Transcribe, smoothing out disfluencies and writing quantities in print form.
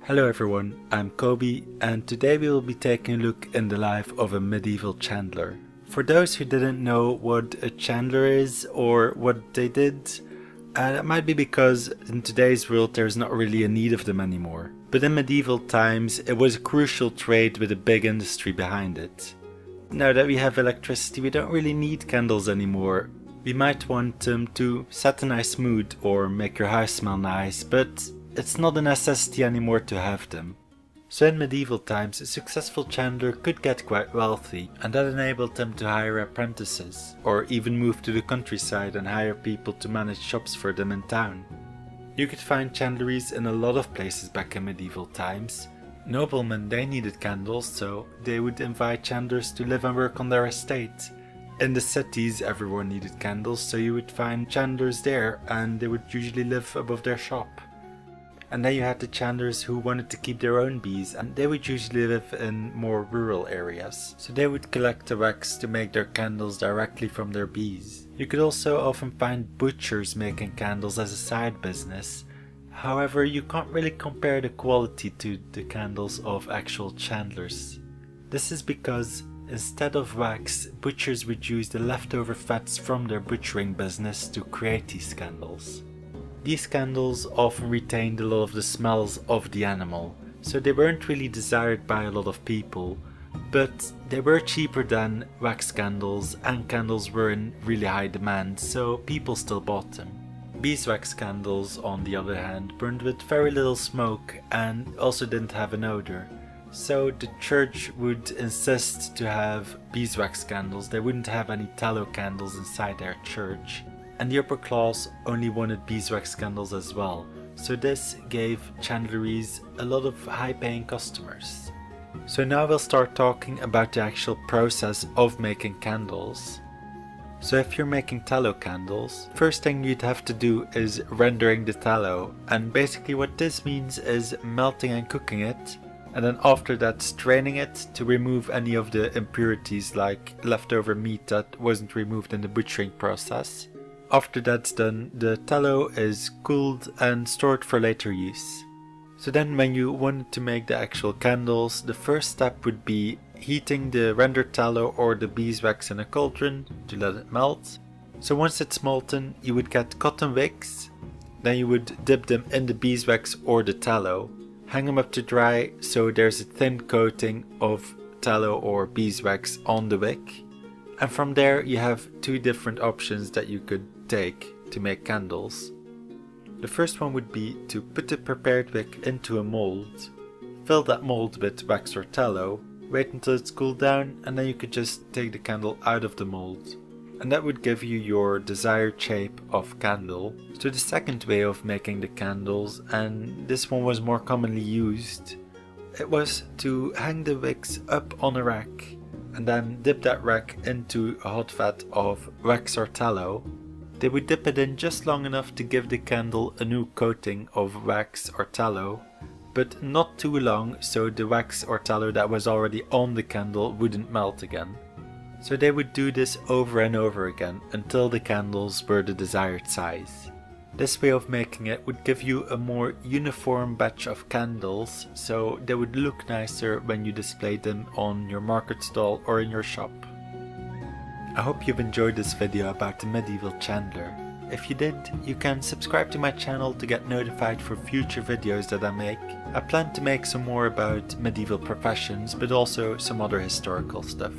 Hello everyone, I'm Kobe and today we will be taking a look in the life of a medieval chandler. For those who didn't know what a chandler is or what they did, that might be because in today's world there's not really a need of them anymore. But in medieval times it was a crucial trade with a big industry behind it. Now that we have electricity we don't really need candles anymore. We might want them to set a nice mood or make your house smell nice, but it's not a necessity anymore to have them. So in medieval times a successful chandler could get quite wealthy, and that enabled them to hire apprentices or even move to the countryside and hire people to manage shops for them in town. You could find chandleries in a lot of places back in medieval times. Noblemen, they needed candles, so they would invite chandlers to live and work on their estate. In the cities everyone needed candles, so you would find chandlers there and they would usually live above their shop. And then you had the chandlers who wanted to keep their own bees, and they would usually live in more rural areas. So they would collect the wax to make their candles directly from their bees. You could also often find butchers making candles as a side business. However, you can't really compare the quality to the candles of actual chandlers. This is because instead of wax, butchers would use the leftover fats from their butchering business to create these candles. These candles often retained a lot of the smells of the animal, so they weren't really desired by a lot of people, but they were cheaper than wax candles, and candles were in really high demand, so people still bought them. Beeswax candles, on the other hand, burned with very little smoke and also didn't have an odor, so the church would insist to have beeswax candles. They wouldn't have any tallow candles inside their church. And the upper class only wanted beeswax candles as well, so this gave chandleries a lot of high-paying customers. So now we'll start talking about the actual process of making candles. So if you're making tallow candles, first thing you'd have to do is rendering the tallow, and basically what this means is melting and cooking it, and then after that straining it to remove any of the impurities like leftover meat that wasn't removed in the butchering process. After that's done, the tallow is cooled and stored for later use. So then when you wanted to make the actual candles, the first step would be heating the rendered tallow or the beeswax in a cauldron to let it melt. So once it's molten, you would get cotton wicks, then you would dip them in the beeswax or the tallow, hang them up to dry so there's a thin coating of tallow or beeswax on the wick. And from there you have two different options that you could take to make candles. The first one would be to put the prepared wick into a mold, fill that mold with wax or tallow, wait until it's cooled down, and then you could just take the candle out of the mold. And that would give you your desired shape of candle. So the second way of making the candles, and this one was more commonly used, it was to hang the wicks up on a rack and then dip that rack into a hot vat of wax or tallow. They would dip it in just long enough to give the candle a new coating of wax or tallow, but not too long so the wax or tallow that was already on the candle wouldn't melt again. So they would do this over and over again until the candles were the desired size. This way of making it would give you a more uniform batch of candles, so they would look nicer when you displayed them on your market stall or in your shop. I hope you've enjoyed this video about the medieval chandler. If you did, you can subscribe to my channel to get notified for future videos that I make. I plan to make some more about medieval professions, but also some other historical stuff.